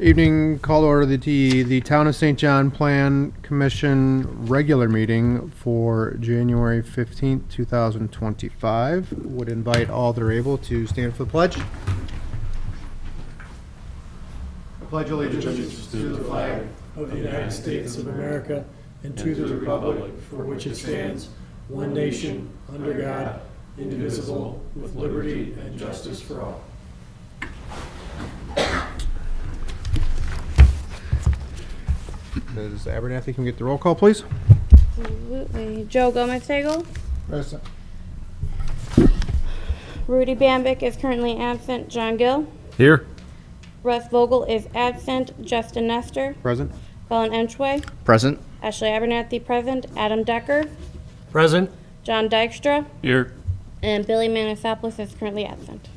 Evening, call to order the Town of St. John Plan Commission regular meeting for January 15th, 2025. Would invite all that are able to stand for the pledge. I pledge allegiance to the flag of the United States of America and to the republic for which it stands, one nation, under God, indivisible, with liberty and justice for all. Ms. Abernathy, can we get the roll call, please? Absolutely. Joe Gomez-Tagle. Present. Rudy Bambick is currently absent. John Gill. Here. Russ Vogel is absent. Justin Nestor. Present. Colin Enchway. Present. Ashley Abernathy present. Adam Decker. Present. John Dykstra. Here. And Billy Manisopoulos is currently absent.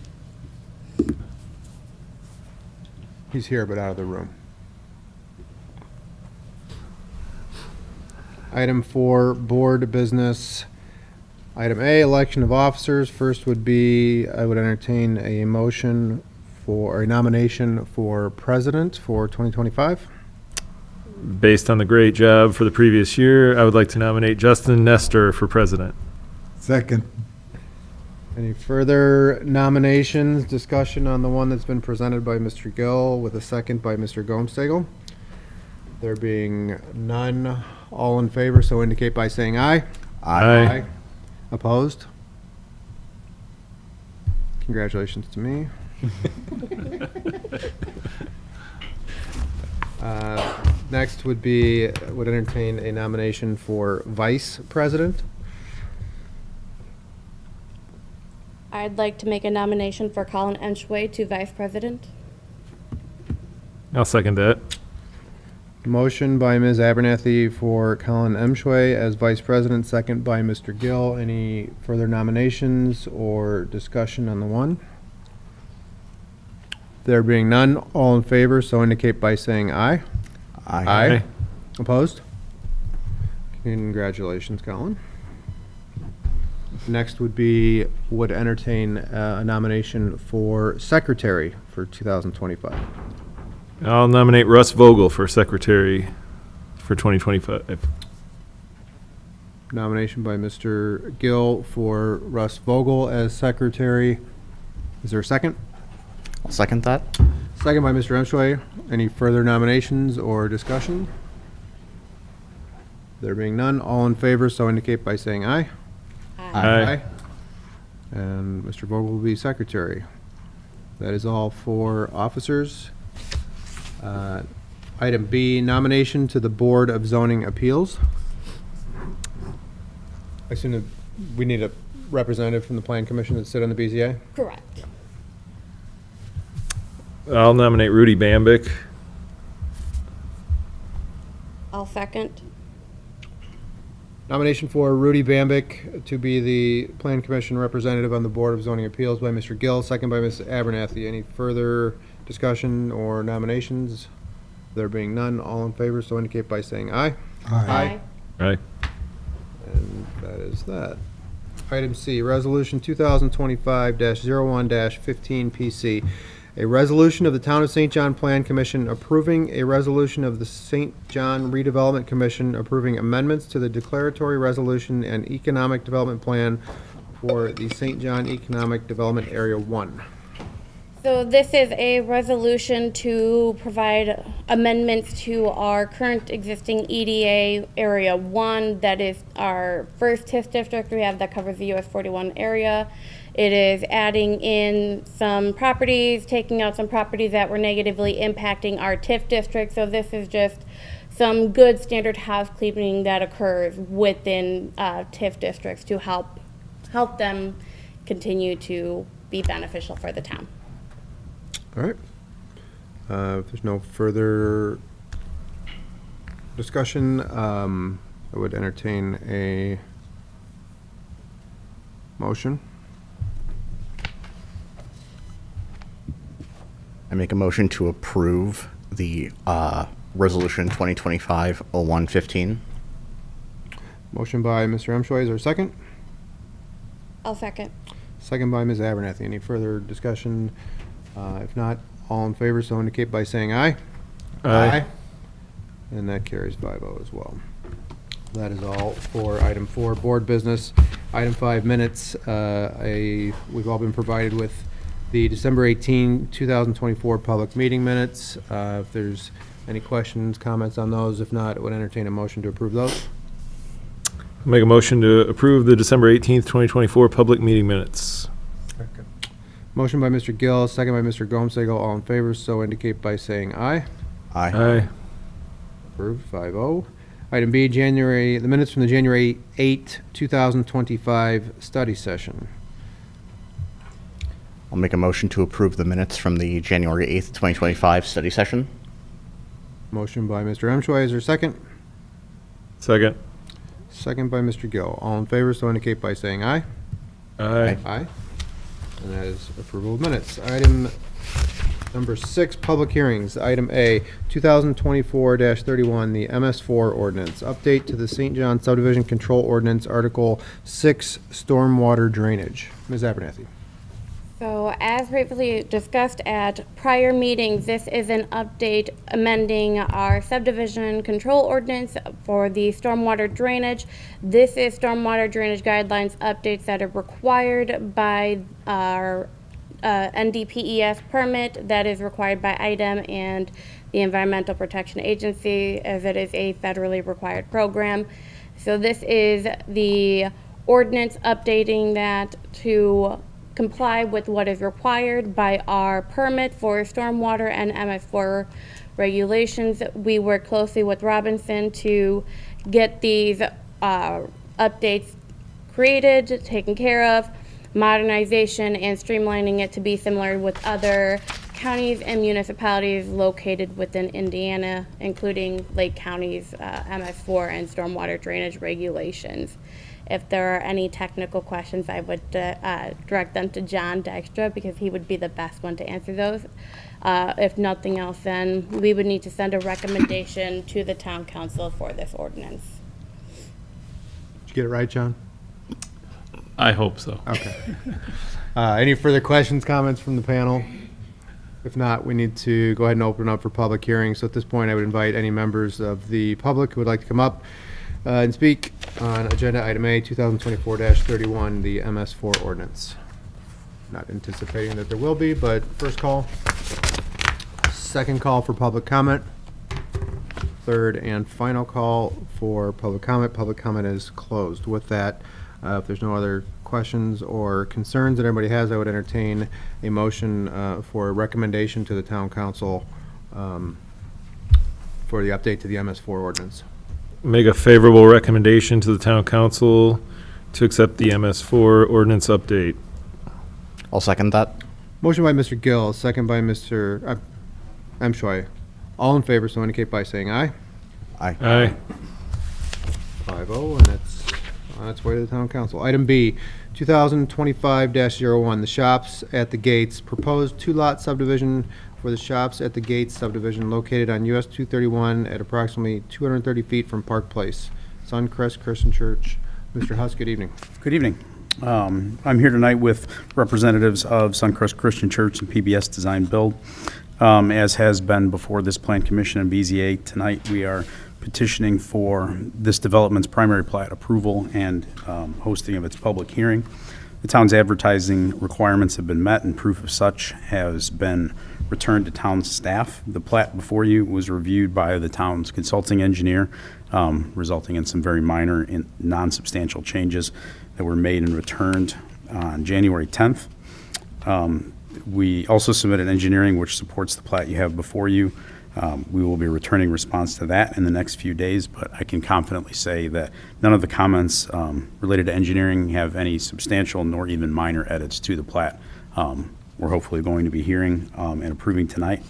He's here but out of the room. Item 4, board business. Item A, election of officers. First would be, I would entertain a motion for a nomination for president for 2025. Based on the great job for the previous year, I would like to nominate Justin Nestor for president. Second. Any further nominations, discussion on the one that's been presented by Mr. Gill with a second by Mr. Gomez-Tagle? There being none, all in favor, so indicate by saying aye. Aye. Opposed? Congratulations to me. Next would entertain a nomination for vice president. I'd like to make a nomination for Colin Enchway to vice president. I'll second that. Motion by Ms. Abernathy for Colin Emshway as vice president, second by Mr. Gill. Any further nominations or discussion on the one? There being none, all in favor, so indicate by saying aye. Aye. Opposed? Congratulations, Colin. Next would entertain a nomination for secretary for 2025. I'll nominate Russ Vogel for secretary for 2025. Nomination by Mr. Gill for Russ Vogel as secretary. Is there a second? I'll second that. Second by Mr. Emshway. Any further nominations or discussion? There being none, all in favor, so indicate by saying aye. Aye. And Mr. Vogel will be secretary. That is all for officers. Item B, nomination to the Board of Zoning Appeals. I assume that we need a representative from the Plan Commission that sit on the BZA? Correct. I'll nominate Rudy Bambick. I'll second. Nomination for Rudy Bambick to be the Plan Commission representative on the Board of Zoning Appeals by Mr. Gill, second by Ms. Abernathy. Any further discussion or nominations? There being none, all in favor, so indicate by saying aye. Aye. Aye. And that is that. Item C, Resolution 2025-01-15 PC. A resolution of the Town of St. John Plan Commission approving a resolution of the St. John Redevelopment Commission approving amendments to the declaratory resolution and economic development plan for the St. John Economic Development Area 1. So this is a resolution to provide amendments to our current existing EDA Area 1. That is our first TIF district we have that covers the US 41 area. It is adding in some properties, taking out some properties that were negatively impacting our TIF district. So this is just some good standard housekeeping that occurs within TIF districts to help them continue to be beneficial for the town. All right. If there's no further discussion, I would entertain a motion. I make a motion to approve the resolution 2025-01-15. Motion by Mr. Emshway, is there a second? I'll second. Second by Ms. Abernathy. Any further discussion? If not, all in favor, so indicate by saying aye. Aye. And that carries 5-0 as well. That is all for item 4, board business. Item 5, minutes. We've all been provided with the December 18, 2024 public meeting minutes. If there's any questions, comments on those, if not, I would entertain a motion to approve those. Make a motion to approve the December 18th, 2024 public meeting minutes. Motion by Mr. Gill, second by Mr. Gomsegel. All in favor, so indicate by saying aye. Aye. Aye. Approved, 5-0. Item B, the minutes from the January 8, 2025 study session. I'll make a motion to approve the minutes from the January 8th, 2025 study session. Motion by Mr. Emschweiser, is there a second? Second. Second by Mr. Gill. All in favor, so indicate by saying aye. Aye. Aye. And that is approval of minutes. Item number 6, public hearings. Item A, 2024-31, the MS4 ordinance. Update to the St. John Subdivision Control Ordinance, Article 6, stormwater drainage. Ms. Abernathy. So as previously discussed at prior meetings, this is an update amending our subdivision control ordinance for the stormwater drainage. This is stormwater drainage guidelines updates that are required by our NDPES permit that is required by IDEM and the Environmental Protection Agency, as it is a federally required program. So this is the ordinance updating that to comply with what is required by our permit for stormwater and MS4 regulations. We work closely with Robinson to get these updates created, taken care of, modernization, and streamlining it to be similar with other counties and municipalities located within Indiana, including Lake County's MS4 and stormwater drainage regulations. If there are any technical questions, I would direct them to John Dykstra because he would be the best one to answer those. If nothing else, then we would need to send a recommendation to the town council for this ordinance. Did you get it right, John? I hope so. Okay. Any further questions, comments from the panel? If not, we need to go ahead and open up for public hearing. So at this point, I would invite any members of the public who would like to come up and speak on agenda item A, 2024-31, the MS4 ordinance. Not anticipating that there will be, but first call. Second call for public comment. Third and final call for public comment. Public comment is closed. With that, if there's no other questions or concerns that everybody has, I would entertain a motion for a recommendation to the town council for the update to the MS4 ordinance. Make a favorable recommendation to the town council to accept the MS4 ordinance update. I'll second that. Motion by Mr. Gill, second by Mr. Emschweiser. All in favor, so indicate by saying aye. Aye. Aye. 5-0, and that's on its way to the town council. Item B, 2025-01, the shops at the gates. Proposed two-lot subdivision for the shops at the gates subdivision located on US 231 at approximately 230 feet from Park Place. Suncrest Christian Church. Mr. Huss, good evening. Good evening. I'm here tonight with representatives of Suncrest Christian Church and PBS Design Build. As has been before this Plan Commission and BZA, tonight we are petitioning for this development's primary plat approval and hosting of its public hearing. The town's advertising requirements have been met and proof of such has been returned to town staff. The plat before you was reviewed by the town's consulting engineer, resulting in some very minor and non-substantial changes that were made and returned on January 10th. We also submitted engineering which supports the plat you have before you. We will be returning response to that in the next few days, but I can confidently say that none of the comments related to engineering have any substantial nor even minor edits to the plat. We're hopefully going to be hearing and approving tonight.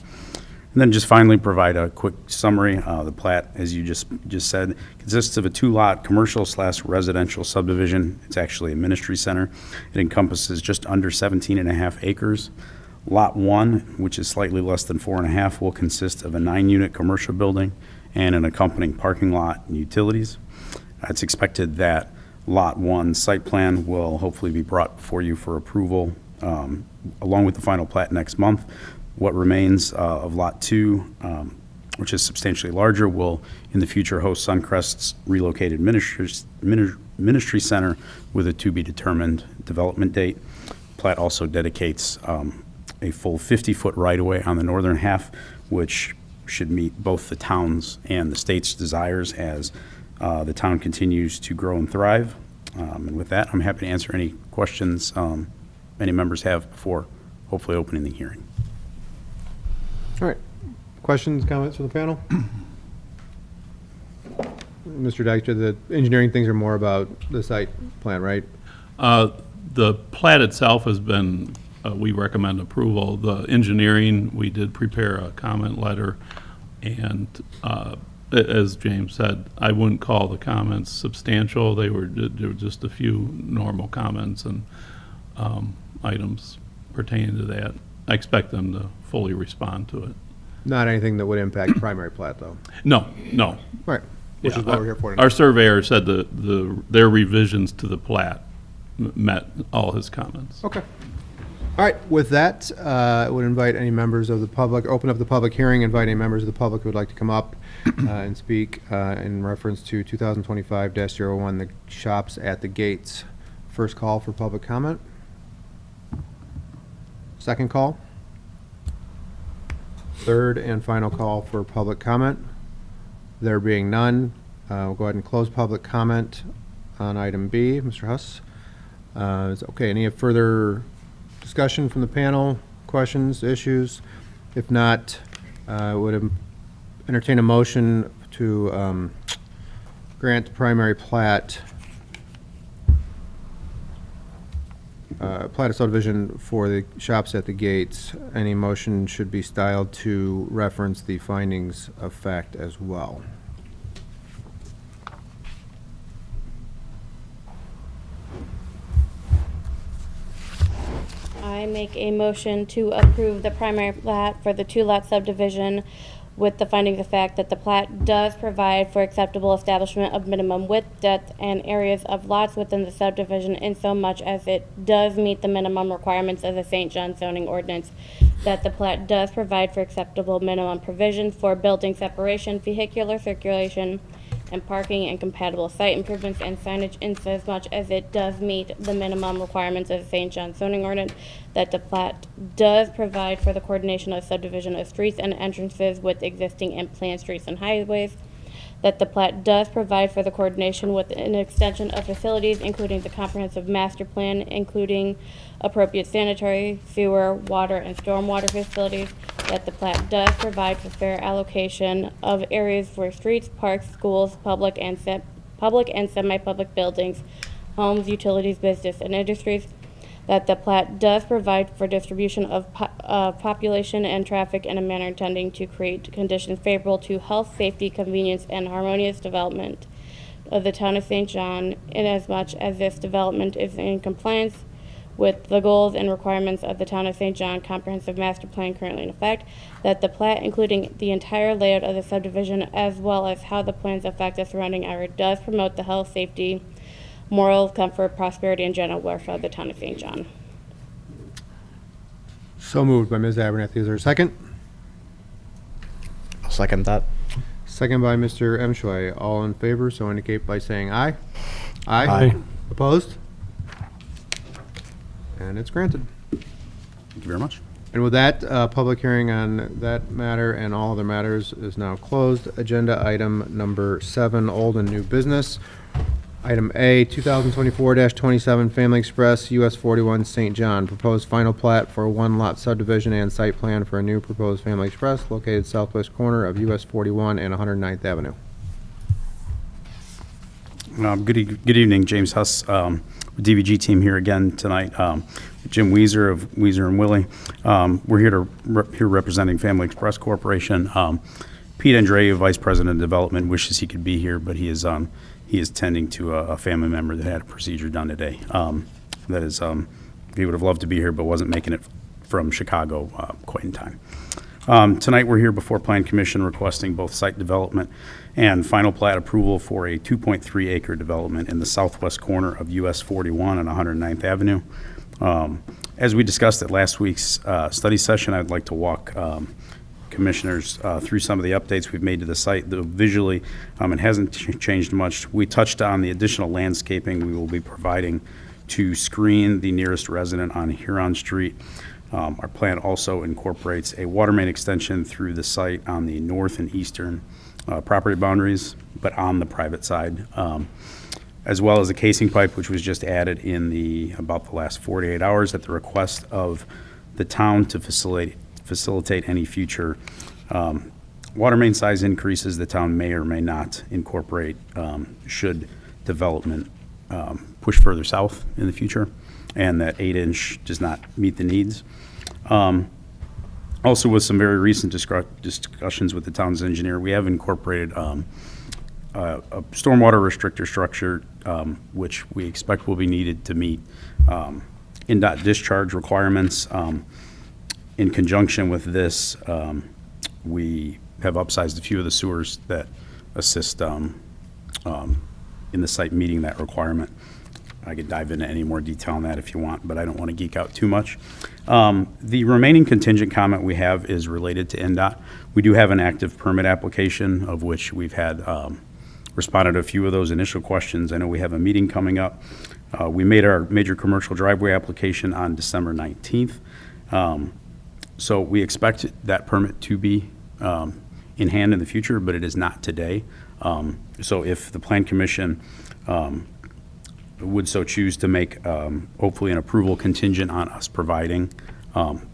And then just finally provide a quick summary. The plat, as you just said, consists of a two-lot commercial/residential subdivision. It's actually a ministry center. It encompasses just under 17.5 acres. Lot 1, which is slightly less than 4.5, will consist of a 9-unit commercial building and an accompanying parking lot and utilities. It's expected that Lot 1 site plan will hopefully be brought before you for approval along with the final plat next month. What remains of Lot 2 which is substantially larger, will in the future host Suncrest's relocated ministry center with a to-be-determined development date. Plat also dedicates a full 50-foot right-of-way on the northern half, which should meet both the town's and the state's desires as the town continues to grow and thrive. And with that, I'm happy to answer any questions any members have before hopefully opening the hearing. All right. Questions, comments from the panel? Mr. Dykstra, the engineering things are more about the site plan, right? The plat itself has been, we recommend approval. The engineering, we did prepare a comment letter, and as James said, I wouldn't call the comments substantial. They were just a few normal comments and items pertaining to that. I expect them to fully respond to it. Not anything that would impact primary plat, though. No. All right, which is what we're here for tonight. Our surveyor said their revisions to the plat met all his comments. Okay. All right, with that, I would invite any members of the public, open up the public hearing, invite any members of the public who would like to come up and speak in reference to 2025-01, the shops at the gates. First call for public comment. Second call. Third and final call for public comment. There being none, we'll go ahead and close public comment on item B. Mr. Huss? Okay, any further discussion from the panel, questions, issues? If not, I would entertain a motion to grant primary plat, plat of subdivision for the shops at the gates. Any motion should be styled to reference the findings of fact as well. I make a motion to approve the primary plat for the two-lot subdivision with the findings of fact that the plat does provide for acceptable establishment of minimum width, depth, and areas of lots within the subdivision in so much as it does meet the minimum requirements of the St. John zoning ordinance, that the plat does provide for acceptable minimum provisions for building separation, vehicular circulation, and parking and compatible site improvements and signage in so much as it does meet the minimum requirements of the St. John zoning ordinance, that the plat does provide for the coordination of subdivision of streets and entrances with existing and planned streets and highways, that the plat does provide for the coordination with an extension of facilities, including the comprehensive master plan, including appropriate sanitary, sewer, water, and stormwater facilities, that the plat does provide for fair allocation of areas for streets, parks, schools, public and semi-public buildings, homes, utilities, business, and industries, that the plat does provide for distribution of population and traffic in a manner tending to create conditions favorable to health, safety, convenience, and harmonious development of the town of St. John, inasmuch as this development is in compliance with the goals and requirements of the town of St. John comprehensive master plan currently in effect, that the plat, including the entire layout of the subdivision as well as how the plans affect the surrounding area, does promote the health, safety, moral comfort, prosperity, and general welfare of the town of St. John. So moved by Ms. Abernathy. Is there a second? I'll second that. Second by Mr. Emschwey. All in favor, so indicate by saying aye. Aye. Opposed? And it's granted. Thank you very much. And with that, public hearing on that matter and all other matters is now closed. Agenda item number 7, old and new business. Item A, 2024-27 Family Express, US 41 St. John. Proposed final plat for a one-lot subdivision and site plan for a new proposed Family Express located southwest corner of US 41 and 109th Avenue. Good evening, James Huss, DVG team here again tonight. Jim Weezer of Weezer and Willie. We're here representing Family Express Corporation. Pete Andreu, Vice President of Development, wishes he could be here, but he is tending to a family member that had a procedure done today. That is, he would have loved to be here, but wasn't making it from Chicago quite in time. Tonight, we're here before Plan Commission requesting both site development and final plat approval for a 2.3 acre development in the southwest corner of US 41 and 109th Avenue. As we discussed at last week's study session, I'd like to walk commissioners through some of the updates we've made to the site. Though visually, it hasn't changed much. We touched on the additional landscaping we will be providing to screen the nearest resident on Huron Street. Our plan also incorporates a water main extension through the site on the north and eastern property boundaries, but on the private side, as well as a casing pipe, which was just added in about the last 48 hours at the request of the town to facilitate any future water main size increases the town may or may not incorporate should development push further south in the future, and that 8-inch does not meet the needs. Also, with some very recent discussions with the town's engineer, we have incorporated a stormwater restrictor structure, which we expect will be needed to meet NDOT discharge requirements. In conjunction with this, we have upsized a few of the sewers that assist in the site meeting that requirement. I could dive into any more detail on that if you want, but I don't want to geek out too much. The remaining contingent comment we have is related to NDOT. We do have an active permit application, of which we've had responded to a few of those initial questions. I know we have a meeting coming up. We made our major commercial driveway application on December 19th. So we expect that permit to be in hand in the future, but it is not today. So if the Plan Commission would so choose to make hopefully an approval contingent on us providing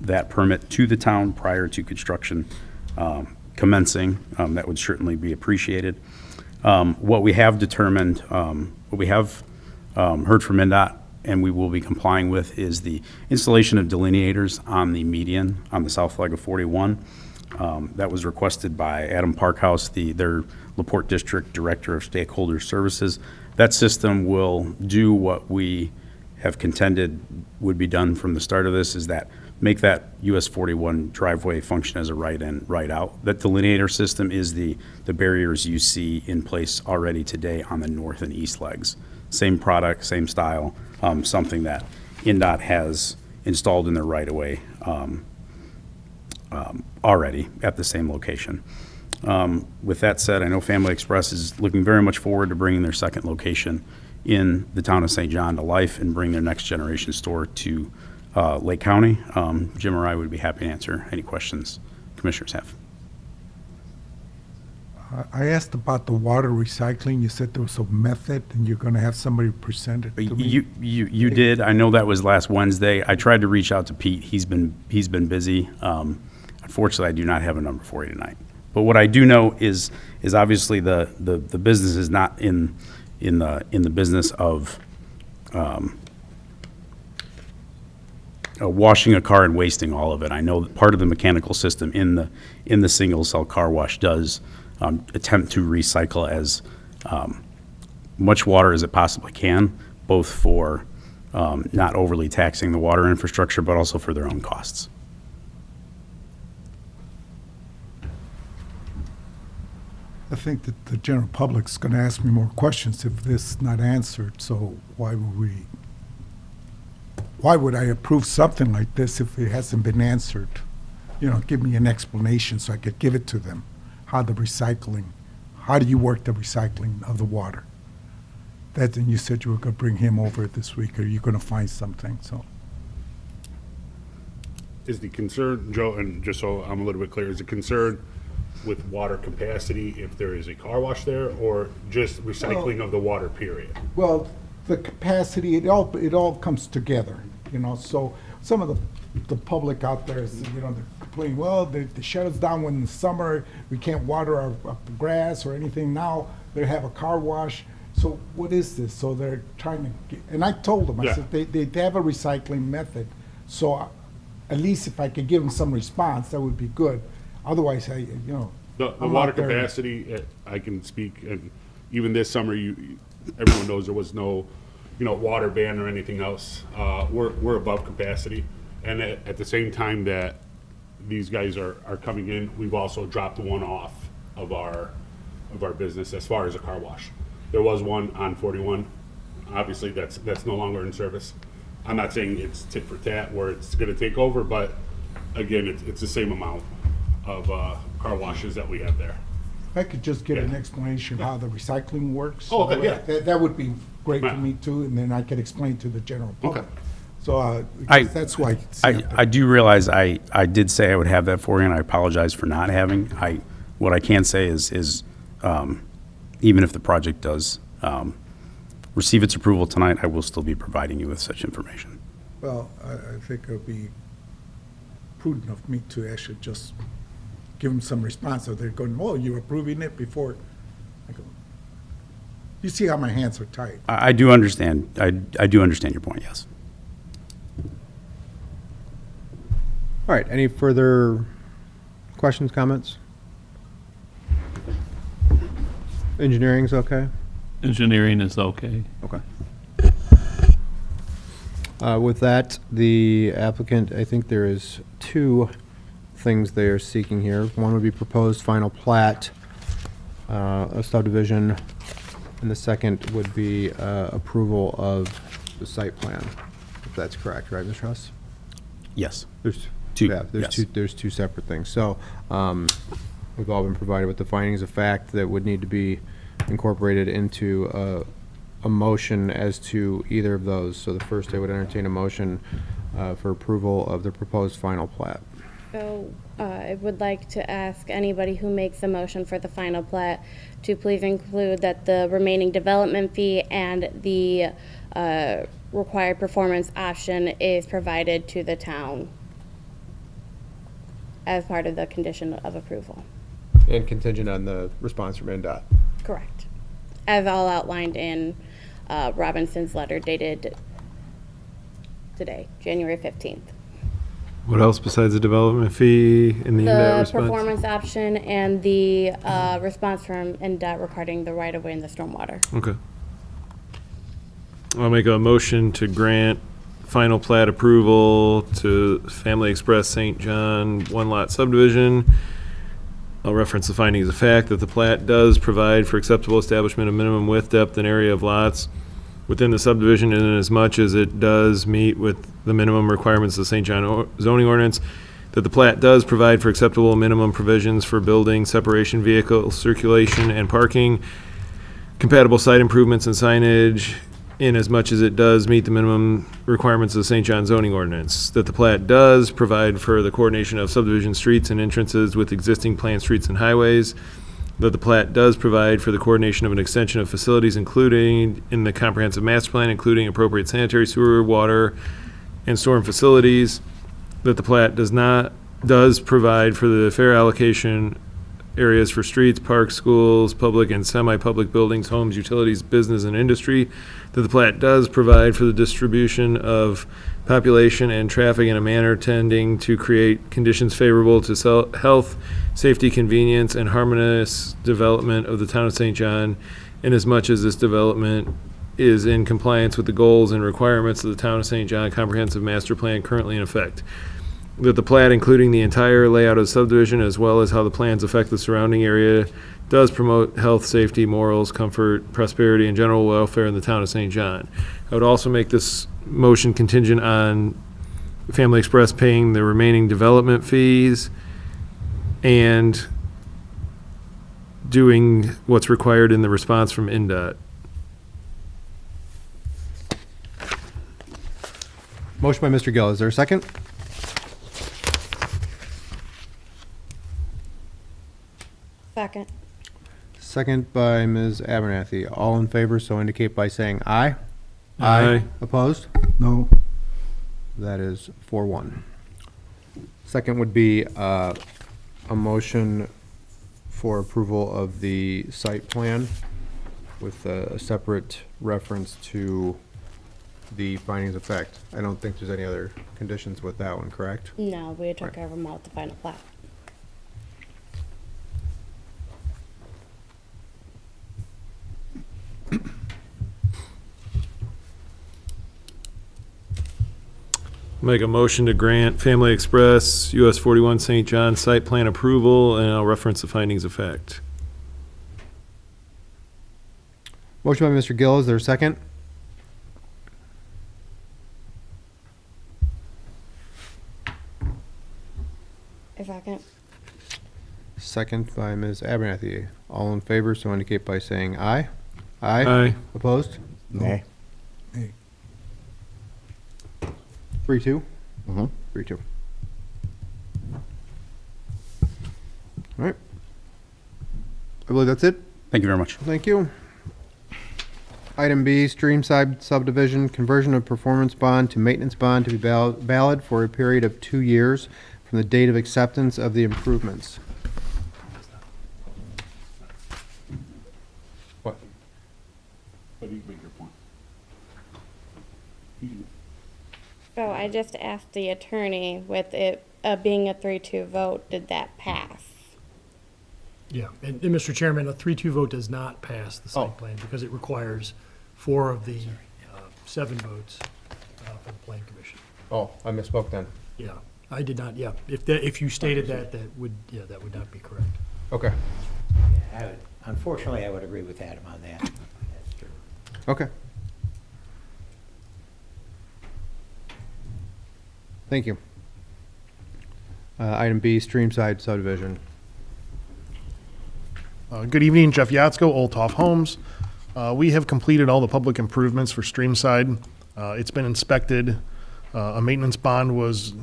that permit to the town prior to construction commencing, that would certainly be appreciated. What we have determined, what we have heard from NDOT and we will be complying with is the installation of delineators on the median on the south leg of 41. That was requested by Adam Parkhouse, their LaPorte District Director of Stakeholder Services. That system will do what we have contended would be done from the start of this, is that make that US 41 driveway function as a right in, right out. That delineator system is the barriers you see in place already today on the north and east legs. Same product, same style, something that NDOT has installed in their right-of-way already at the same location. With that said, I know Family Express is looking very much forward to bringing their second location in the town of St. John to life and bring their next generation store to Lake County. Jim or I would be happy to answer any questions commissioners have. I asked about the water recycling. You said there was a method, and you're going to have somebody present it to me. You did. I know that was last Wednesday. I tried to reach out to Pete. He's been busy. Unfortunately, I do not have a number for you tonight. But what I do know is obviously the business is not in the business of washing a car and wasting all of it. I know that part of the mechanical system in the single cell car wash does attempt to recycle as much water as it possibly can, both for not overly taxing the water infrastructure, but also for their own costs. I think that the general public's going to ask me more questions if this is not answered, so why would I approve something like this if it hasn't been answered? You know, give me an explanation so I could give it to them. How do you work the recycling of the water? And you said you were going to bring him over this week. Are you going to find something? So, is the concern, Joe, and just so I'm a little bit clear, is the concern with water capacity if there is a car wash there, or just recycling of the water, period? well, the capacity, it all comes together, you know. So some of the public out there is, you know, they're complaining, well, they shut us down when in the summer we can't water our grass or anything. Now they have a car wash. So what is this? So they're trying to get, and I told them, I said they have a recycling method. So at least if I could give them some response, that would be good. Otherwise, the I'm water capacity, I can speak, and even this summer, everyone knows there was no, water ban or anything else. We're above capacity, and at the same time that these guys are coming in, we've also dropped one off of our business as far as a car wash. There was one on 41. Obviously, that's no longer in service. I'm not saying it's tit for tat where it's going to take over, but again, it's the same amount. car washes that we have there. If I could just get an Yeah. explanation how the recycling works. Oh, okay, yeah. That would be great for Right. me too, and then I could explain to the general public. Okay. So, I- because that's why. I do realize I did say I would have that for you, and I apologize for not having. What I can say is even if the project does receive its approval tonight, I will still be providing you with such information. Well, I think it would be prudent of me to actually just give them some response. So they're going, oh, you're approving it before. I go, you see how my hands are tied. I do understand. I do understand your point, yes. All right, any further questions, comments? Engineering's okay? Engineering is okay. Okay. With that, the applicant, I think there is two things they are seeking here. One would be proposed final plat, a subdivision, and the second would be approval of the site plan, if that's correct, right, Ms. Russ? Yes. There's Two, yeah, yes. there's two separate things. So, we've all been provided with the findings of fact that would need to be incorporated into a motion as to either of those. So the first, I would entertain a motion for approval of the proposed final plat. So I would like to ask anybody who makes a motion for the final plat to please include that the remaining development fee and the required performance option is provided to the town as part of the condition of approval. And contingent on the response from NDOT. Correct. As all outlined in Robinson's letter dated today, January 15th. What else besides the development fee in the NDOT The response? performance option and the response from NDOT regarding the right-of-way and the stormwater. Okay. I'll make a motion to grant final plat approval to Family Express St. John one-lot subdivision. I'll reference the findings of fact that the plat does provide for acceptable establishment of minimum width, depth, and area of lots within the subdivision in as much as it does meet with the minimum requirements of the St. John zoning ordinance, that the plat does provide for acceptable minimum provisions for building, separation, vehicle circulation, and parking, compatible site improvements and signage, in as much as it does meet the minimum requirements of the St. John zoning ordinance, that the plat does provide for the coordination of subdivision streets and entrances with existing planned streets and highways, that the plat does provide for the coordination of an extension of facilities including in the comprehensive master plan, including appropriate sanitary, sewer, water, and storm facilities, that the plat does provide for the fair allocation areas for streets, parks, schools, public and semi-public buildings, homes, utilities, business, and industry, that the plat does provide for the distribution of population and traffic in a manner tending to create conditions favorable to health, safety, convenience, and harmonious development of the town of St. John, inasmuch as this development is in compliance with the goals and requirements of the town of St. John comprehensive master plan currently in effect. That the plat, including the entire layout of the subdivision, as well as how the plans affect the surrounding area, does promote health, safety, morals, comfort, prosperity, and general welfare in the town of St. John. I would also make this motion contingent on Family Express paying the remaining development fees and doing what's required in the response from NDOT. Motion by Mr. Gill. Is there a second? Second. Second by Ms. Abernathy. All in favor, so indicate by saying aye. Aye. Opposed? No. That is 4-1. Second would be a motion for approval of the site plan with a separate reference to the findings of fact. I don't think there's any other conditions with that one, correct? No, we took care of them all at the final plat. Make a motion to grant Family Express US 41 St. John site plan approval, and I'll reference the findings of fact. Motion by Mr. Gill. Is there a second? A second. second by Ms. Abernathy. All in favor, so indicate by saying aye. Aye. Aye. Opposed? Nay. 3-2? Mhm. 3-2. All right. I believe that's it. Thank you very much. Thank you. Item B, Streamside subdivision, conversion of performance bond to maintenance bond to be valid for a period of 2 years from the date of acceptance of the improvements. What? But you make your point. So I just asked the attorney, with it being a 3-2 vote, did that pass? Yeah, and Mr. Chairman, a 3-2 vote does not pass the Oh. site plan because it requires 4 of the 7 votes for the plan commission. Oh, I misspoke then. Yeah, I did not, yeah. If you stated that, that would not be correct. Okay, Unfortunately, I would agree with Adam on that. That's true. okay. Thank you. Item B, Streamside subdivision. Good evening, Jeff Yatsko, Old Toff Homes. We have completed all the public improvements for Streamside. It's been inspected. A maintenance bond was,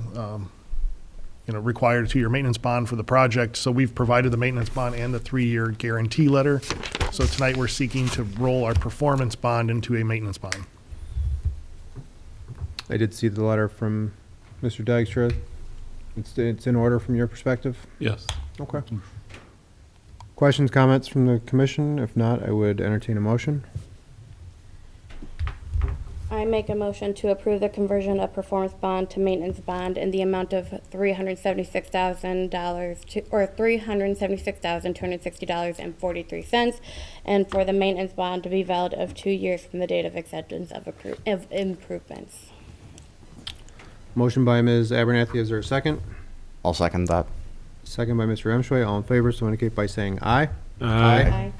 required, a 2-year maintenance bond for the project. So we've provided the maintenance bond and the 3-year guarantee letter. So tonight we're seeking to roll our performance bond into a maintenance bond. I did see the letter from Mr. Dykstra. It's in order from your perspective? Yes. Okay. Questions, comments from the commission? If not, I would entertain a motion. I make a motion to approve the conversion of performance bond to maintenance bond in the amount of $376,000 or $376,260.43, and for the maintenance bond to be valid of 2 years from the date of acceptance of improvements. Motion by Ms. Abernathy, is there a second? I'll second that. Second by Mr. Emschway. All in favor, so indicate by saying aye. Aye.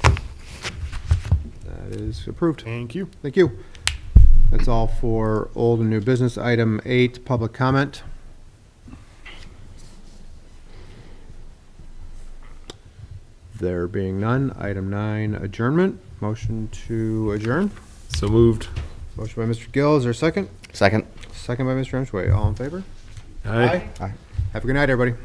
That is approved. Thank you. Thank you. That's all for old and new business. Item 8, public comment. There being none. Item 9, adjournment. Motion to adjourn. So moved. Motion by Mr. Gill. Is there a second? Second. Second by Mr. Emschway. All in favor? Aye. Have a good night, everybody.